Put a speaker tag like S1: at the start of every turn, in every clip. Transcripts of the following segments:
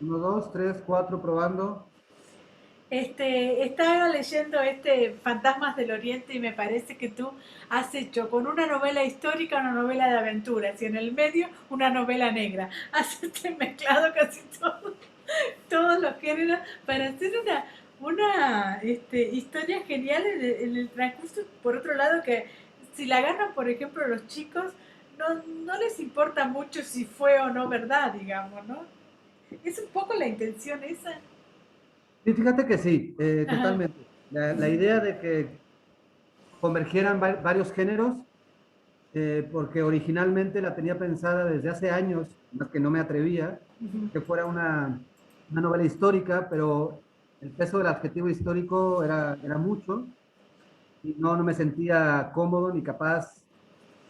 S1: Uno, dos, tres, cuatro, probando.
S2: Estaba leyendo Fantasmas del Oriente y me parece que tú has hecho con una novela histórica una novela de aventuras y en el medio una novela negra. Has mezclado casi todos los géneros para hacer una historia genial en el transcurso. Por otro lado, que si la agarran, por ejemplo, los chicos, no les importa mucho si fue o no verdad, digamos, ¿no? Es un poco la intención esa.
S1: Sí, fíjate que sí,
S2: Ajá.
S1: totalmente. La idea de que convergieran varios géneros, porque originalmente la tenía pensada desde hace años, más que no me atrevía,
S2: Ujú.
S1: que fuera una novela histórica, pero el peso del adjetivo histórico era mucho y no me sentía cómodo ni capaz.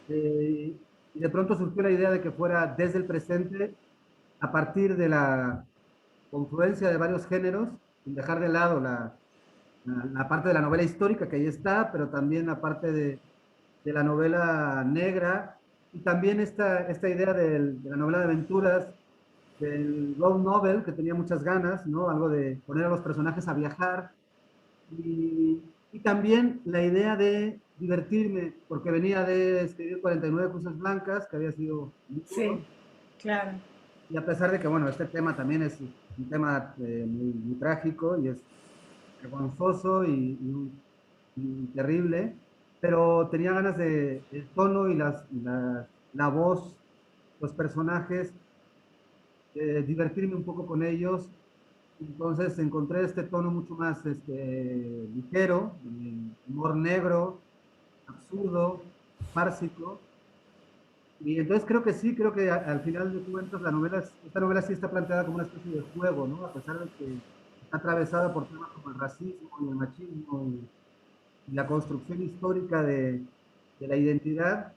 S1: Y de pronto surgió la idea de que fuera desde el presente, a partir de la confluencia de varios géneros, sin dejar de lado la parte de la novela histórica que ahí está, pero también la parte de la novela negra y también esta idea de la novela de aventuras, del road novel, que tenía muchas ganas, ¿no? Algo de poner a los personajes a viajar y también la idea de divertirme, porque venía de escribir 49 Cruces Blancas, que había sido muy
S2: Sí,
S1: duro,
S2: claro.
S1: y a pesar de que, bueno, este tema también es un tema muy trágico y es vergonzoso y terrible, pero tenía ganas de el tono y la voz, los personajes, divertirme un poco con ellos. Entonces encontré este tono mucho más ligero, humor negro, absurdo, fársico. Y entonces creo que sí, creo que al final de cuentas esta novela sí está planteada como una especie de juego, ¿no? A pesar de que está atravesada por temas como el racismo y el machismo y la construcción histórica de la identidad,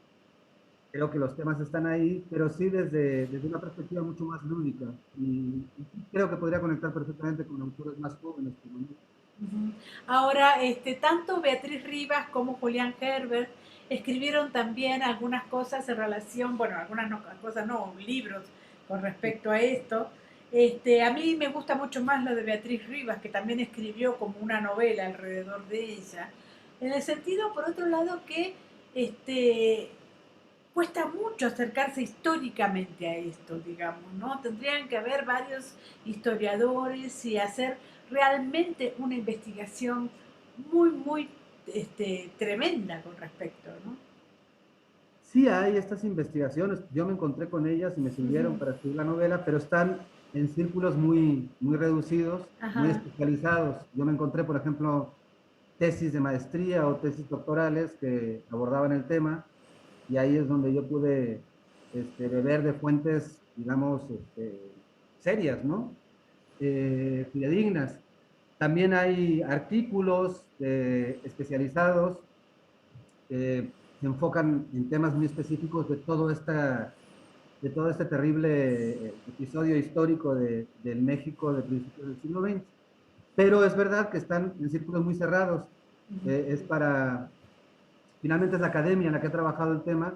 S1: creo que los temas están ahí, pero sí desde una perspectiva mucho más lúdica. Y sí creo que podría conectar perfectamente con autores más jóvenes como yo.
S2: Ujú. Ahora, tanto Beatriz Rivas como Julián Herbert escribieron también algunas cosas en relación, bueno, algunas no, cosas no, libros con respecto a esto. A mí me gusta mucho más lo de Beatriz Rivas, que también escribió como una novela alrededor de ella. En el sentido, por otro lado, que este, cuesta mucho acercarse históricamente a esto, digamos, ¿no? Tendrían que haber varios historiadores y hacer realmente una investigación muy tremenda con respecto, ¿no?
S1: Sí hay estas investigaciones, yo me encontré con ellas y me sirvieron
S2: Ujú.
S1: para escribir la novela, pero están en círculos muy reducidos, muy
S2: Ajá.
S1: especializados. Yo me encontré, por ejemplo, tesis de maestría o tesis doctorales que abordaban el tema y ahí es donde yo pude beber de fuentes, digamos, serias, ¿no? Fidedignas. También hay artículos especializados que se enfocan en temas muy específicos de todo este terrible episodio histórico del México de principios del siglo XX. Pero es verdad que están en círculos muy cerrados. Es para, finalmente es la academia en la que ha trabajado el tema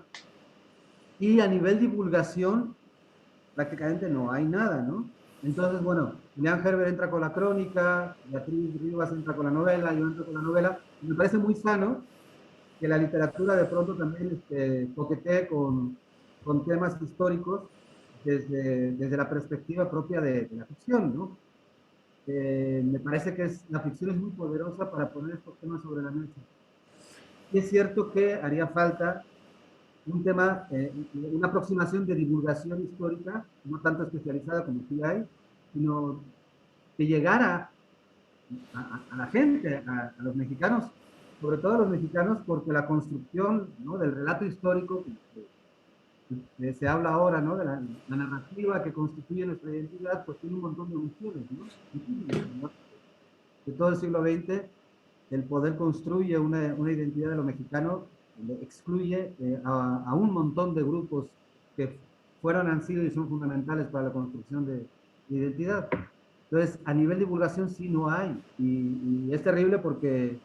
S1: y a nivel divulgación prácticamente no hay nada, ¿no? Entonces, bueno, Julián Herber entra con la crónica, Beatriz Rivas entra con la novela, yo entro con la novela, y me parece muy sano que la literatura de pronto también coquetee con temas históricos desde la perspectiva propia de la ficción, ¿no? Me parece que la ficción es muy poderosa para poner estos temas sobre la mesa. Y es cierto que haría falta un tema, una aproximación de divulgación histórica, no tanto especializada como sí hay, sino que llegara a la gente, a los mexicanos, sobre todo a los mexicanos, porque la construcción, ¿no? Del relato histórico que se habla ahora, ¿no? De la narrativa que constituye nuestra identidad, pues tiene un montón de omisiones, ¿no? Muchísimas, ¿no? De todo el siglo XX, el poder construye una identidad de lo mexicano, excluye a un montón de grupos que fueron, han sido y son fundamentales para la construcción de identidad. Entonces, a nivel de divulgación sí no hay. Y es terrible porque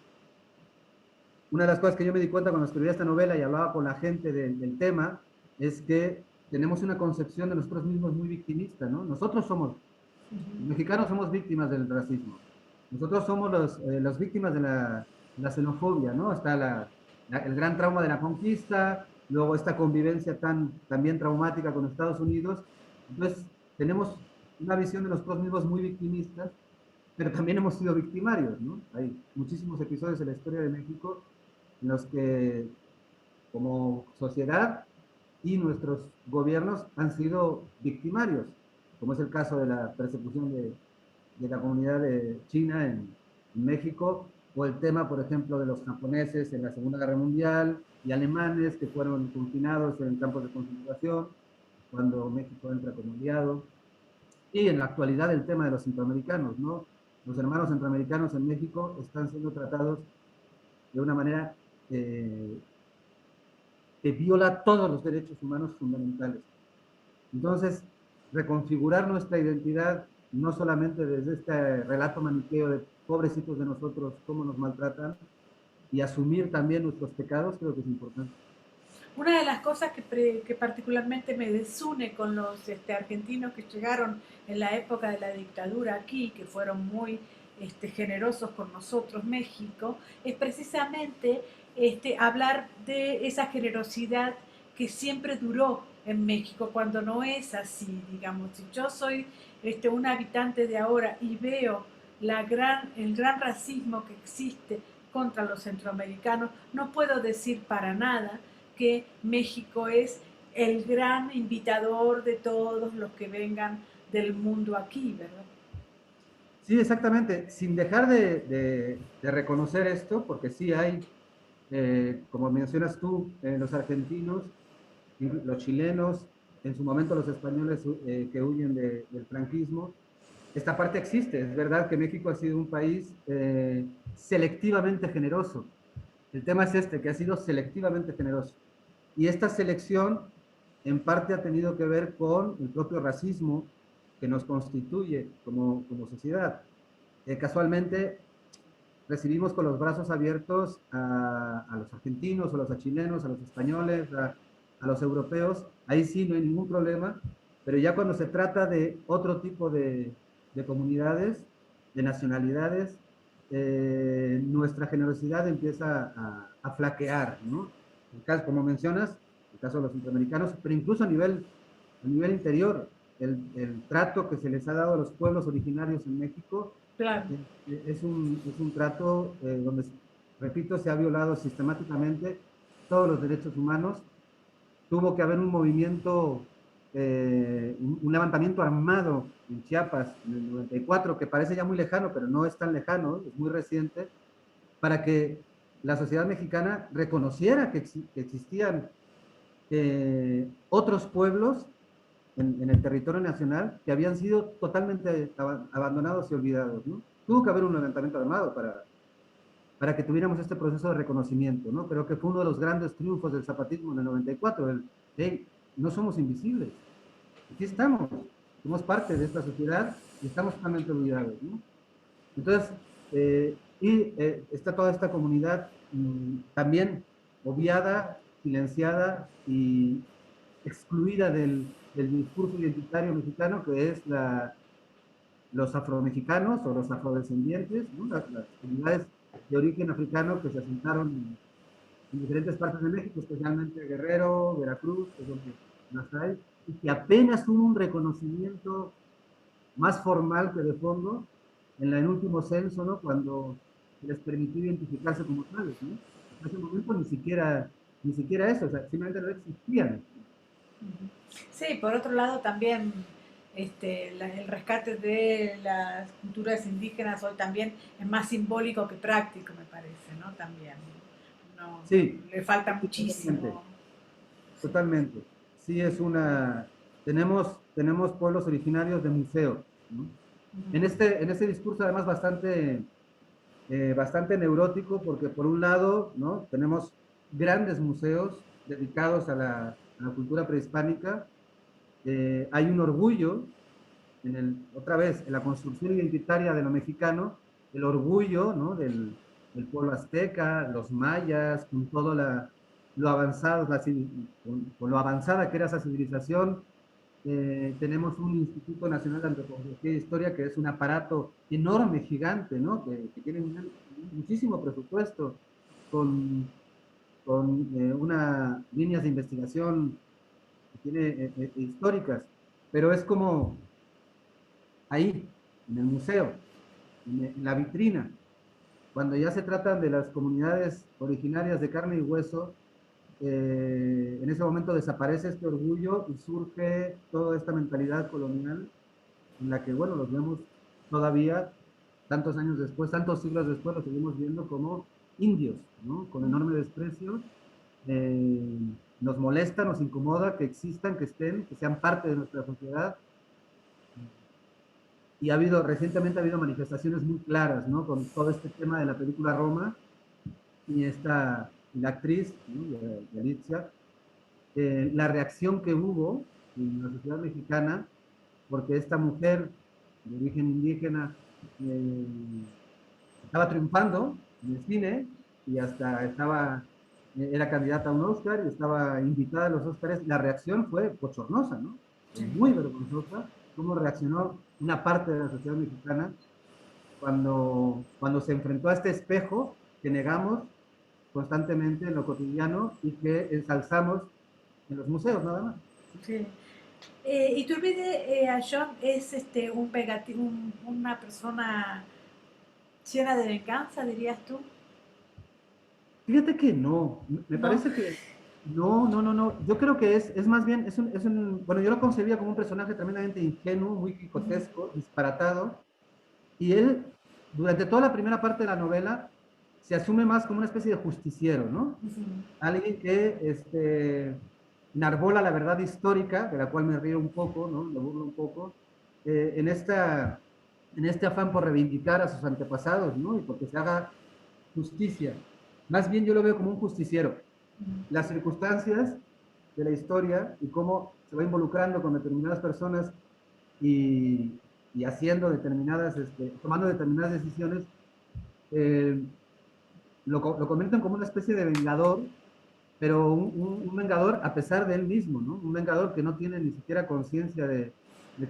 S1: una de las cosas que yo me di cuenta cuando escribía esta novela y hablaba con la gente del tema es que tenemos una concepción de nosotros mismos muy victimista, ¿no? Nosotros somos Los
S2: Ujú.
S1: mexicanos somos víctimas del racismo. Nosotros somos los víctimas de la xenofobia, ¿no? Está el gran trauma de la conquista, luego esta convivencia también traumática con Estados Unidos. Entonces, tenemos una visión de nosotros mismos muy victimistas, pero también hemos sido victimarios, ¿no? Hay muchísimos episodios en la historia de México en los que, como sociedad y nuestros gobiernos, han sido victimarios, como es el caso de la persecución de la comunidad de China en México, o el tema, por ejemplo, de los japoneses en la Segunda Guerra Mundial y alemanes que fueron confinados en campos de concentración cuando México entra como aliado. Y en la actualidad el tema de los centroamericanos, ¿no? Los hermanos centroamericanos en México están siendo tratados de una manera eh, que viola todos los derechos humanos fundamentales. Entonces, reconfigurar nuestra identidad, no solamente desde este relato maniqueo de pobrecitos de nosotros, cómo nos maltratan, y asumir también nuestros pecados, creo que es importante.
S2: Una de las cosas que particularmente me desune con los argentinos que llegaron en la época de la dictadura aquí, que fueron muy generosos con nosotros, México, es precisamente hablar de esa generosidad que siempre duró en México, cuando no es así, digamos. Si yo soy un habitante de ahora y veo el gran racismo que existe contra los centroamericanos, no puedo decir para nada que México es el gran invitador de todos los que vengan del mundo aquí, ¿verdad?
S1: Sí, exactamente, sin dejar de reconocer esto, porque sí hay, como mencionas tú, los argentinos, los chilenos, en su momento los españoles que huyen del franquismo, esta parte existe. Es verdad que México ha sido un país selectivamente generoso. El tema es este, que ha sido selectivamente generoso. Y esta selección en parte ha tenido que ver con el propio racismo que nos constituye como sociedad. Casualmente recibimos con los brazos abiertos a los argentinos, a los chilenos, a los españoles, a los europeos. Ahí sí no hay ningún problema, pero ya cuando se trata de otro tipo de comunidades, de nacionalidades, nuestra generosidad empieza a flaquear, ¿no? El caso, como mencionas, el caso de los centroamericanos, pero incluso a nivel interior, el trato que se les ha dado a los pueblos originarios en México
S2: Claro.
S1: es un trato donde, repito, se ha violado sistemáticamente todos los derechos humanos. Tuvo que haber un movimiento, un levantamiento armado en Chiapas en el 94, que parece ya muy lejano, pero no es tan lejano, es muy reciente, para que la sociedad mexicana reconociera que existían otros pueblos en el territorio nacional que habían sido totalmente abandonados y olvidados, ¿no? Tuvo que haber un levantamiento armado para que tuviéramos este proceso de reconocimiento, ¿no? Creo que fue uno de los grandes triunfos del zapatismo en el 94, hey, no somos invisibles, aquí estamos, somos parte de esta sociedad y estamos totalmente olvidados, ¿no? Entonces, está toda esta comunidad también obviada, silenciada y excluida del discurso identitario mexicano, que es los afromexicanos o los afrodescendientes, ¿no? Las comunidades de origen africano que se asentaron en diferentes partes de México, especialmente Guerrero, Veracruz, que es donde las hay, y que apenas hubo un reconocimiento más formal que de fondo en el último censo, ¿no? Cuando se les permitió identificarse como tales, ¿no? En ese momento ni siquiera eso, o sea, simplemente no existían.
S2: Sí, por otro lado también el rescate de las culturas indígenas hoy también es más simbólico que práctico, me parece, ¿no? También. No,
S1: Sí,
S2: le falta
S1: sí, totalmente.
S2: muchísimo. Sí.
S1: Totalmente. Sí, tenemos pueblos originarios de museo, ¿no?
S2: Ujú.
S1: En este discurso además bastante neurótico porque por un lado, ¿no? Tenemos grandes museos dedicados a la cultura prehispánica. Hay un orgullo otra vez, en la construcción identitaria de lo mexicano, el orgullo, ¿no? Del pueblo azteca, los mayas, con lo avanzado, con lo avanzada que era esa civilización, tenemos un Instituto Nacional de Antropología e Historia que es un aparato enorme, gigante, ¿no? Que tiene muchísimo presupuesto, con, con unas líneas de investigación que tiene históricas, pero es como ahí, en el museo, en la vitrina. Cuando ya se tratan de las comunidades originarias de carne y hueso, en ese momento desaparece este orgullo y surge toda esta mentalidad colonial en la que, bueno, los vemos todavía, tantos años después, tantos siglos después, los seguimos viendo como indios, ¿no? Con enorme desprecio. Eh, Nos molesta, nos incomoda que existan, que estén, que sean parte de nuestra sociedad. Y recientemente ha habido manifestaciones muy claras, ¿no? Con todo este tema de la película Roma y la actriz, ¿no? Alicia, la reacción que hubo en la sociedad mexicana, porque esta mujer de origen indígena eh, estaba triunfando en el cine y hasta era candidata a un Oscar y estaba invitada a los Oscars. La reacción fue bochornosa, ¿no? Muy vergonzosa, cómo reaccionó una parte de la sociedad mexicana cuando se enfrentó a este espejo que negamos constantemente en lo cotidiano y que ensalzamos en los museos, nada más.
S2: Sí. Iturbide a John es una persona llena de venganza, dirías tú.
S1: Fíjate que no, me
S2: No.
S1: parece que no, no, no, no. Yo creo que es más bien, bueno, yo lo concebía como un personaje tremendamente ingenuo, muy quijotesco, disparatado, y él, durante toda la primera parte de la novela, se asume más como una especie de justiciero, ¿no? Alguien que enarbola la verdad histórica, de la cual me río un poco, ¿no? Me burlo un poco, eh, en, esta, en este afán por reivindicar a sus antepasados, ¿no? Y porque se haga justicia. Más bien yo lo veo como un justiciero. Las circunstancias de la historia y cómo se va involucrando con determinadas personas y, y haciendo tomando determinadas decisiones, eh, lo convierten como una especie de vengador, pero un vengador a pesar de él mismo, ¿no? Un vengador que no tiene ni siquiera conciencia de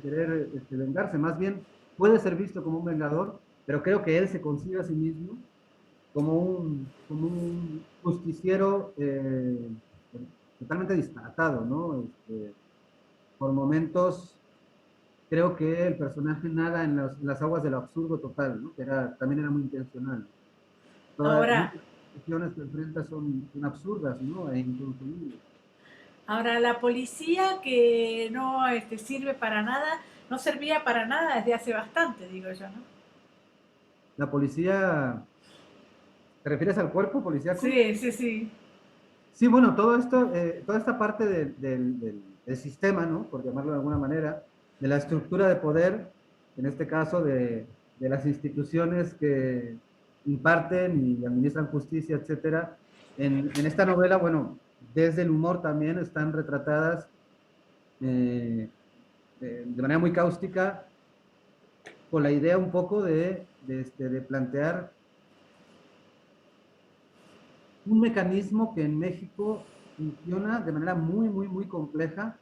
S1: querer vengarse, más bien puede ser visto como un vengador, pero creo que él se concibe a sí mismo como un justiciero totalmente disparatado, ¿no? Por momentos creo que el personaje nada en las aguas del absurdo total, ¿no? También era muy intencional.
S2: Ahora,
S1: Muchas situaciones que enfrenta son absurdas, ¿no? E inconcebibles.
S2: ahora la policía que no sirve para nada, no servía para nada desde hace bastante, digo yo, ¿no?
S1: La policía, ¿te refieres al cuerpo policíaco?
S2: Sí, sí, sí.
S1: Sí, bueno, todo esto, toda esta parte del sistema, ¿no? Por llamarlo de alguna manera, de la estructura de poder, en este caso de las instituciones que imparten y administran justicia, etcétera. En esta novela, bueno, desde el humor también están retratadas eh, de manera muy cáustica, con la idea un poco de plantear un mecanismo que en México funciona de manera muy, muy, muy compleja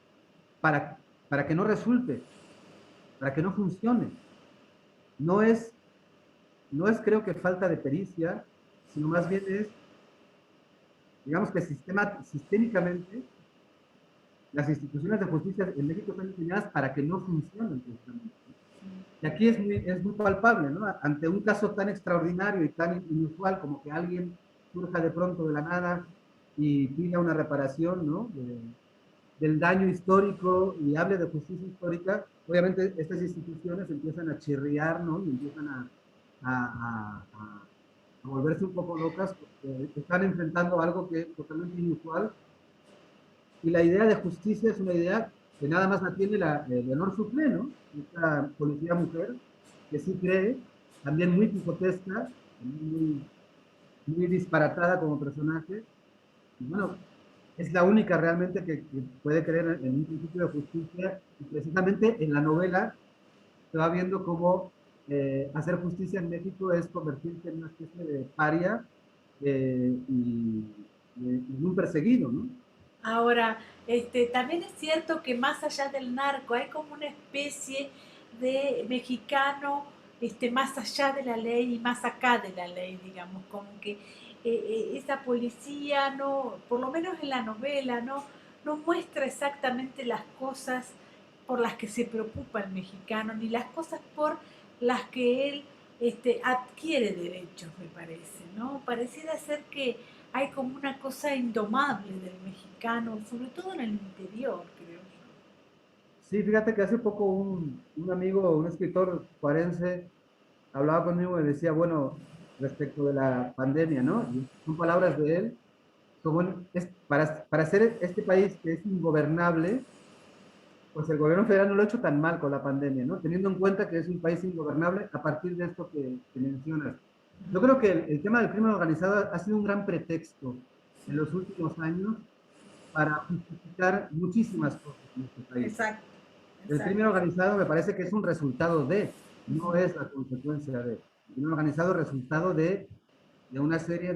S1: para, para que no resulte, para que no funcione. No es, no es creo que falta de pericia, sino más bien es, digamos que sistémicamente las instituciones de justicia en México están diseñadas para que no funcionen justamente. Y aquí es muy palpable, ¿no? Ante un caso tan extraordinario y tan inusual como que alguien surja de pronto de la nada y pida una reparación, ¿no? Del daño histórico y hable de justicia histórica, obviamente estas instituciones empiezan a chirriar, ¿no? Y empiezan a volverse un poco locas porque están enfrentando algo que es totalmente inusual. Y la idea de justicia es una idea que nada más la tiene el Leonor Soufflé, ¿no? Esta policía mujer que sí cree, también muy picotesca, muy, muy disparatada como personaje. Y bueno, es la única realmente que puede creer en un principio de justicia y precisamente en la novela se va viendo cómo hacer justicia en México es convertirse en una especie de paria y un perseguido, ¿no?
S2: Ahora, también es cierto que más allá del narco hay como una especie de mexicano más allá de la ley y más acá de la ley, digamos, como que esa policía no, por lo menos en la novela, no muestra exactamente las cosas por las que se preocupa el mexicano, ni las cosas por las que él adquiere derechos, me parece, ¿no? Pareciera ser que hay como una cosa indomable del mexicano, sobre todo en el interior, creo yo.
S1: Sí, fíjate que hace poco un amigo, un escritor juarense, hablaba conmigo y decía, bueno, respecto de la pandemia, ¿no? Y son palabras de él, como para hacer este país que es ingobernable, pues el gobierno federal no lo ha hecho tan mal con la pandemia, ¿no? Teniendo en cuenta que es un país ingobernable a partir de esto que mencionas. Yo creo que el tema del crimen organizado ha sido un gran pretexto en los últimos años para justificar muchísimas cosas en este país.
S2: Exacto,
S1: El crimen
S2: exacto.
S1: organizado me parece que es un resultado no es la consecuencia de. El crimen organizado es resultado de una serie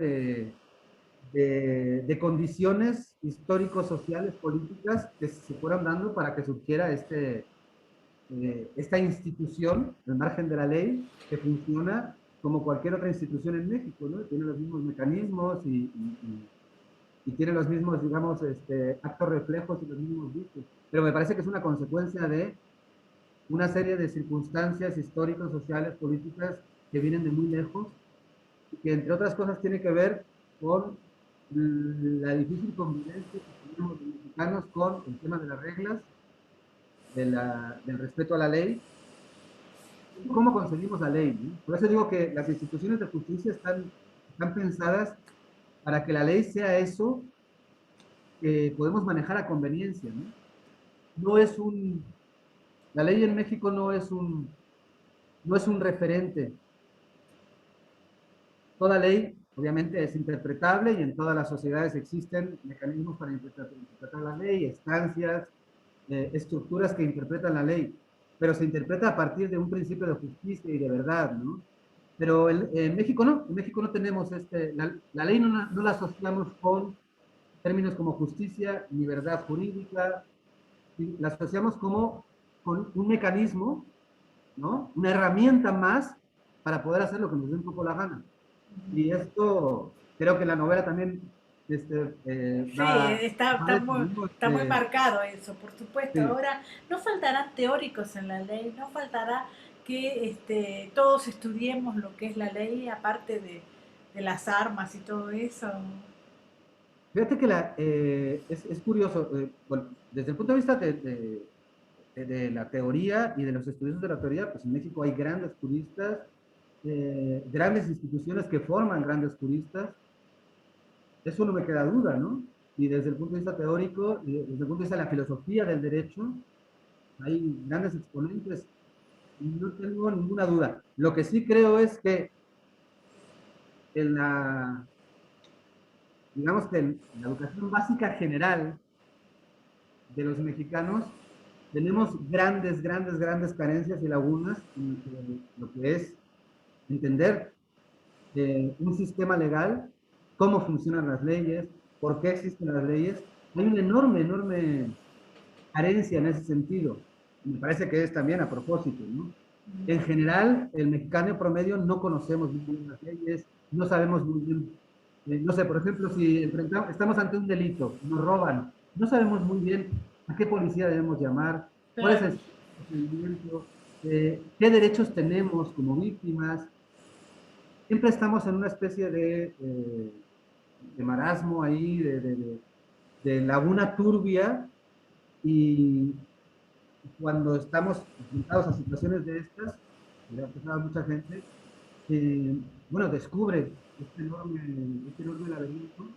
S1: de condiciones históricos, sociales, políticas que se fueron dando para que surgiera esta institución, al margen de la ley, que funciona como cualquier otra institución en México, ¿no? Tiene los mismos mecanismos y tiene los mismos, digamos, actos reflejos y los mismos vicios. Pero me parece que es una consecuencia de una serie de circunstancias históricas, sociales, políticas que vienen de muy lejos y que entre otras cosas tiene que ver con la difícil convivencia que tenemos los mexicanos con el tema de las reglas, del respeto a la ley, y cómo conseguimos la ley, ¿no? Por eso digo que las instituciones de justicia están pensadas para que la ley sea eso que podemos manejar a conveniencia, ¿no? No es la ley en México no es un referente. Toda ley, obviamente, es interpretable y en todas las sociedades existen mecanismos para interpretar la ley, estancias, estructuras que interpretan la ley, pero se interpreta a partir de un principio de justicia y de verdad, ¿no? Pero en México no, en México no tenemos la ley no la asociamos con términos como justicia ni verdad jurídica, la asociamos como con un mecanismo, ¿no? Una herramienta más para poder hacer lo que nos dé un poco la gana. Y esto creo que la novela también
S2: Sí,
S1: va de eso, ¿no?
S2: está muy marcado eso, por supuesto.
S1: Sí.
S2: Ahora, no faltarán teóricos en la ley, no faltará que todos estudiemos lo que es la ley, aparte de las armas y todo eso.
S1: Fíjate que es curioso, bueno, desde el punto de vista de la teoría y de los estudios de la teoría, pues en México hay grandes juristas, grandes instituciones que forman grandes juristas, eso no me queda duda, ¿no? Y desde el punto de vista teórico, y desde el punto de vista de la filosofía del derecho, hay grandes exponentes, no tengo ninguna duda. Lo que sí creo es que en digamos que en la educación básica general de los mexicanos, tenemos grandes carencias y lagunas en lo que es entender un sistema legal, cómo funcionan las leyes, por qué existen las leyes. Hay una enorme carencia en ese sentido. Me parece que es también a propósito, ¿no? En general, el mexicano promedio no conocemos muy bien las leyes, no sabemos muy bien, no sé, por ejemplo, si estamos ante un delito, nos roban, no sabemos muy bien a qué policía debemos llamar, cuál es
S2: Claro.
S1: el procedimiento, qué derechos tenemos como víctimas. Siempre estamos en una especie de marasmo ahí, de laguna turbia, y cuando estamos enfrentados a situaciones de estas, le ha pasado a mucha gente, bueno, descubre este enorme laberinto,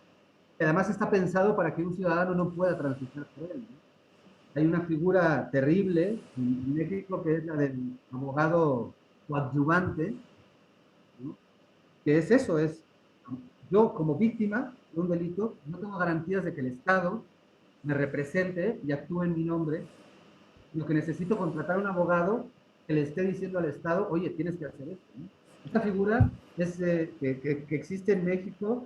S1: que además está pensado para que un ciudadano no pueda transitar por él, ¿no? Hay una figura terrible en México que es la del abogado coadyuvante, ¿no? Que es eso, es yo como víctima de un delito, no tengo garantías de que el Estado me represente y actúe en mi nombre, lo que necesito contratar a un abogado que le esté diciendo al Estado, oye, tienes que hacer esto, ¿no? Esta figura que existe en México,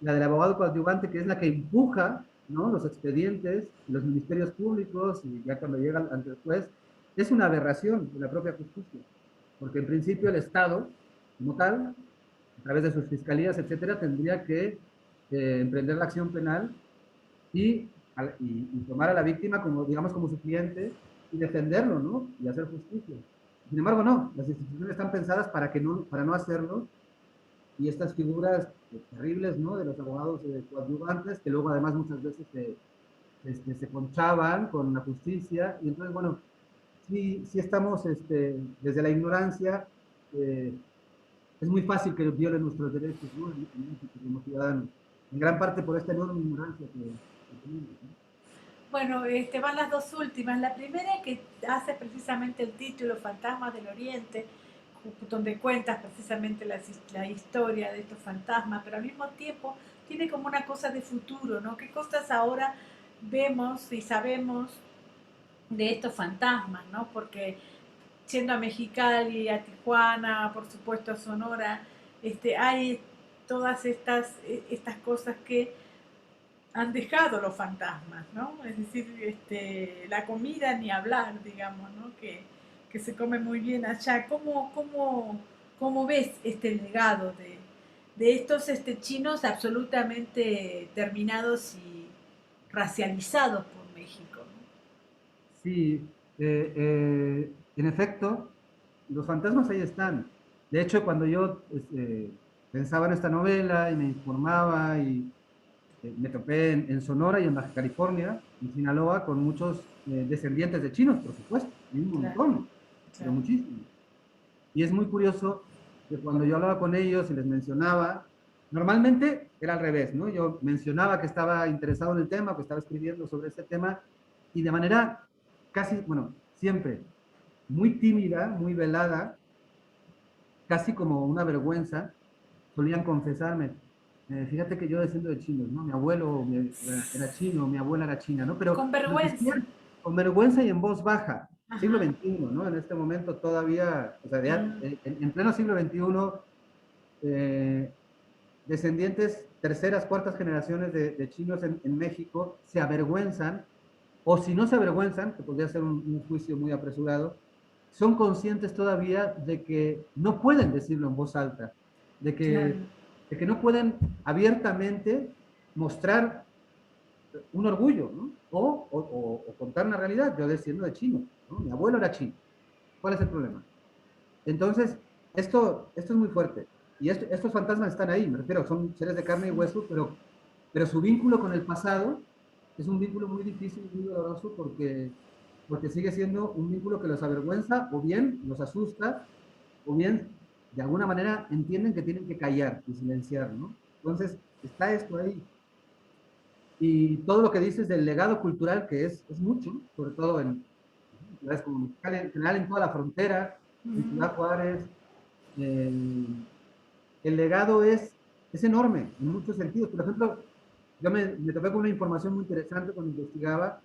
S1: la del abogado coadyuvante, que es la que empuja ¿no? Los expedientes, los ministerios públicos, y ya cuando llegan ante el juez, es una aberración de la propia justicia, porque en principio el Estado, como tal, a través de sus fiscalías, etcétera, tendría que emprender la acción penal y, y tomar a la víctima como, digamos, como su cliente y defenderlo, ¿no? Y hacer justicia. Sin embargo, no, las instituciones están pensadas para no hacerlo, y estas figuras terribles, ¿no? De los abogados coadyuvantes, que luego además muchas veces se ponchaban con la justicia, y entonces, bueno, sí estamos desde la ignorancia, eh, es muy fácil que violen nuestros derechos, ¿no? En México, como ciudadanos, en gran parte por esta enorme ignorancia que tenemos, ¿no?
S2: Bueno, van las dos últimas. La primera que hace precisamente el título Fantasmas del Oriente, donde cuentas precisamente la historia de estos fantasmas, pero al mismo tiempo tiene como una cosa de futuro, ¿no? ¿Qué cosas ahora vemos y sabemos de estos fantasmas, ¿no? Porque siendo a Mexicali, a Tijuana, por supuesto a Sonora, hay todas estas cosas que han dejado los fantasmas, ¿no? Es decir, la comida ni hablar, digamos, ¿no? Que se come muy bien allá. ¿Cómo ves este legado de estos chinos absolutamente terminados y racializados por México?
S1: Sí, en efecto, los fantasmas ahí están. De hecho, cuando yo pensaba en esta novela y me informaba y me topé en Sonora y en Baja California, en Sinaloa, con muchos descendientes de chinos, por supuesto, y un
S2: Claro,
S1: montón, pero
S2: claro.
S1: muchísimos. Y es muy curioso que cuando yo hablaba con ellos y les mencionaba, normalmente era al revés, ¿no? Yo mencionaba que estaba interesado en el tema, que estaba escribiendo sobre este tema, y de manera casi, bueno, siempre muy tímida, muy velada, casi como una vergüenza, solían confesarme, fíjate que yo desciendo de chinos, ¿no? Mi abuelo era chino, mi abuela era china, ¿no? Pero
S2: Con
S1: lo
S2: vergüenza.
S1: decían con vergüenza y en voz baja. Siglo
S2: Ajá.
S1: XXI, ¿no? En este momento todavía, o sea,
S2: Ah,
S1: en pleno siglo XXI, eh, descendientes, terceras, cuartas generaciones de chinos en México se avergüenzan, o si no se avergüenzan, que podría ser un juicio muy apresurado, son conscientes todavía de que no pueden decirlo en voz alta, de
S2: claro.
S1: que, de que no pueden abiertamente mostrar un orgullo, ¿no? O contar una realidad. Yo desciendo de chino, ¿no? Mi abuelo era chino. ¿Cuál es el problema? Entonces, esto es muy fuerte. Y estos fantasmas están ahí, me refiero, son seres de carne y hueso, pero su vínculo con el pasado es un vínculo muy difícil, muy doloroso, porque sigue siendo un vínculo que los avergüenza, o bien los asusta, o bien de alguna manera entienden que tienen que callar y silenciar, ¿no? Entonces, está esto ahí. Y todo lo que dices del legado cultural, que es mucho, sobre todo en ciudades como Mexicali, en general en toda la frontera, en
S2: Ujú.
S1: Ciudad Juárez, el legado es enorme en muchos sentidos. Por ejemplo, yo me topé con una información muy interesante cuando investigaba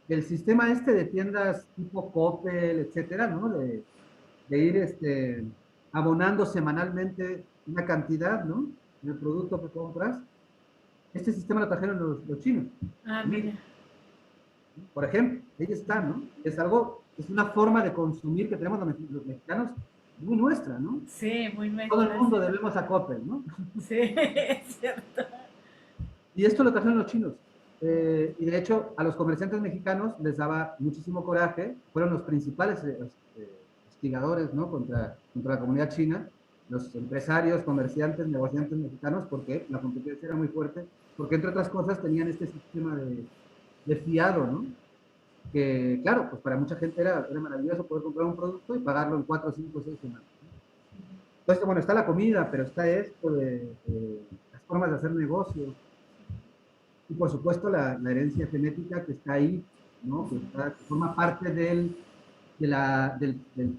S1: el sistema de tiendas tipo Coppel, etcétera, ¿no? De ir abonando semanalmente una cantidad, ¿no? Del producto que compras. Este sistema lo trajeron los chinos
S2: Ah,
S1: a
S2: mira.
S1: México, ¿no? Por ejemplo, ahí está, ¿no? Es algo, es una forma de consumir que tenemos los mexicanos muy nuestra, ¿no?
S2: Sí, muy
S1: Todo el
S2: nuestra, sí.
S1: mundo debemos a Coppel, ¿no?
S2: Sí, es cierto.
S1: Y esto lo trajeron los chinos. Y de hecho, a los comerciantes mexicanos les daba muchísimo coraje, fueron los principales hostigadores, ¿no? Contra la comunidad china, los empresarios, comerciantes, negociantes mexicanos, porque la competencia era muy fuerte, porque entre otras cosas tenían este sistema de fiado, ¿no? Que claro, pues para mucha gente era maravilloso poder comprar un producto y pagarlo en 4, 5, 6 semanas, ¿no? Entonces, bueno, está la comida, pero está esto de las formas de hacer negocio, y por supuesto la herencia genética que está ahí, ¿no? Que forma parte del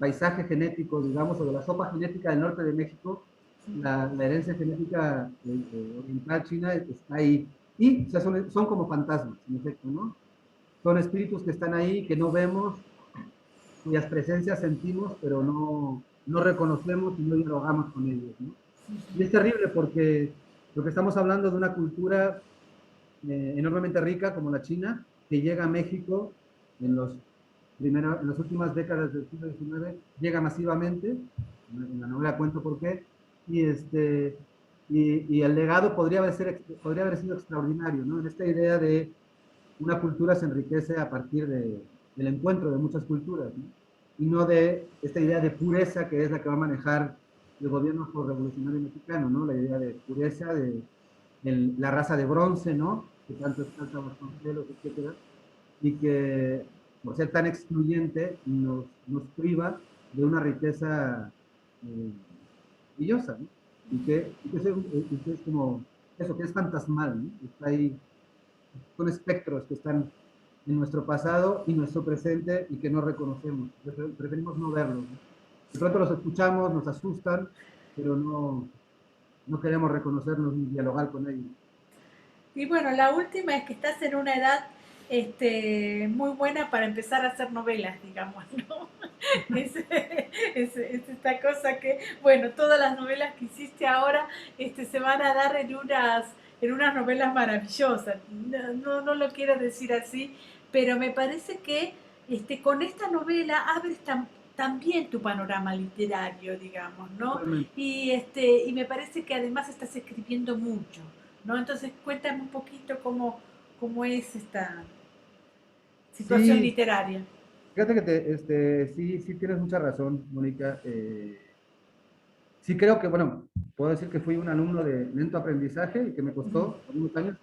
S1: paisaje genético, digamos, o de la sopa genética del norte de México. La herencia genética oriental china está ahí. Y o sea, son como fantasmas, en efecto, ¿no? Son espíritus que están ahí, que no vemos, cuyas presencias sentimos, pero no reconocemos y no dialogamos con ellos, ¿no? Y es terrible porque estamos hablando de una cultura enormemente rica como la China, que llega a México en en las últimas décadas del siglo XIX, llega masivamente, en la novela cuento por qué, y, y el legado podría haber sido extraordinario, ¿no? En esta idea de una cultura se enriquece a partir del encuentro de muchas culturas, ¿no? Y no de esta idea de pureza que es la que va a manejar el gobierno revolucionario mexicano, ¿no? La idea de pureza, de la raza de bronce, ¿no? Que tanto exalta Vasconcelos, etcétera, y que por ser tan excluyente nos priva de una riqueza brillosa, ¿no? Y que es como eso, que es fantasmal, ¿no? Está ahí, son espectros que están en nuestro pasado y nuestro presente y que no reconocemos. Preferimos no verlos, ¿no? De pronto los escuchamos, nos asustan, pero no queremos reconocerlos ni dialogar con ellos.
S2: Y bueno, la última es que estás en una edad muy buena para empezar a hacer novelas, digamos, ¿no? Es esta cosa que, bueno, todas las novelas que hiciste ahora se van a dar en unas novelas maravillosas. No, no, no lo quiero decir así, pero me parece que con esta novela abres también tu panorama literario, digamos, ¿no?
S1: Totalmente.
S2: Y me parece que además estás escribiendo mucho, ¿no? Entonces cuéntame un poquito cómo es esta situación
S1: Sí,
S2: literaria.
S1: fíjate que sí, sí tienes mucha razón, Mónica. Sí creo que, bueno, puedo decir que fui un alumno de lento aprendizaje y que me costó algunos años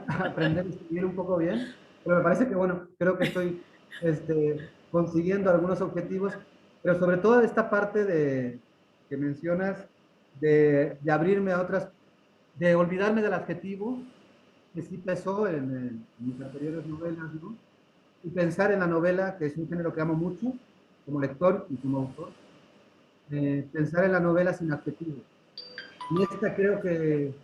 S1: aprender a escribir un poco bien, pero me parece que, bueno, creo que estoy consiguiendo algunos objetivos, pero sobre todo esta parte que mencionas de abrirme a otras, de olvidarme del adjetivo que sí pesó en mis anteriores novelas, ¿no? Y pensar en la novela, que es un género que amo mucho, como lector y como autor, pensar en la novela sin adjetivos. Y esta creo que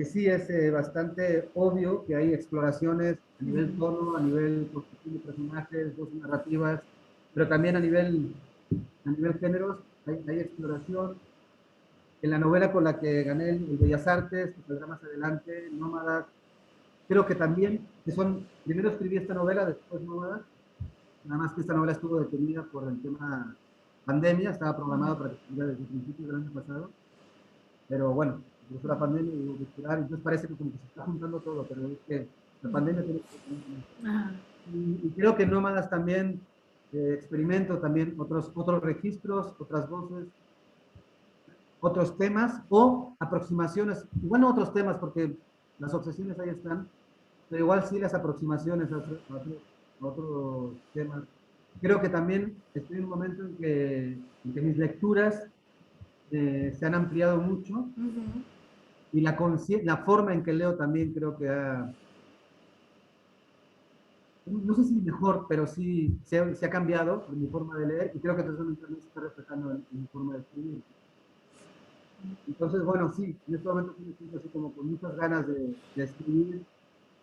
S1: sí es bastante obvio que hay exploraciones a nivel tono, a nivel construcción de personajes, voces narrativas, pero también a nivel géneros hay exploración. En la novela con la que gané el Bellas Artes, que saldrá más adelante, Nómadas, creo que también, primero escribí esta novela, después Nómadas, nada más que esta novela estuvo detenida por el tema pandemia, estaba programado para que saliera desde principios del año pasado, pero bueno, empezó la pandemia y hubo que esperar, entonces parece que como que se está juntando todo, pero es que la pandemia tiene que ver con esto.
S2: Ajá.
S1: Y creo que en Nómadas también experimento también otros registros, otras voces, otros temas o aproximaciones, igual no otros temas porque las obsesiones ahí están, pero igual sí las aproximaciones a otros temas. Creo que también estoy en un momento en que mis lecturas se han ampliado mucho
S2: Ujú.
S1: y la forma en que leo también creo que no sé si mejor, pero sí se ha cambiado mi forma de leer y creo que eso también se está reflejando en mi forma de escribir. Entonces, bueno, sí, en este momento sí me siento así como con muchas ganas de escribir,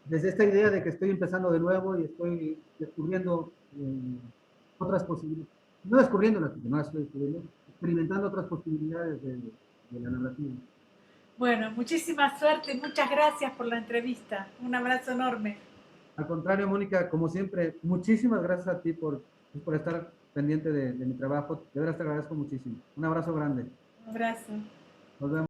S1: desde esta idea de que estoy empezando de nuevo y estoy descubriendo otras posibilidades, no descubriéndolas, porque no las estoy descubriendo, experimentando otras posibilidades de la narrativa.
S2: Bueno, muchísima suerte, muchas gracias por la entrevista. Un abrazo enorme.
S1: Al contrario, Mónica, como siempre, muchísimas gracias a ti por estar pendiente de mi trabajo. De verdad te agradezco muchísimo. Un abrazo grande.
S2: Un abrazo.
S1: Nos vemos.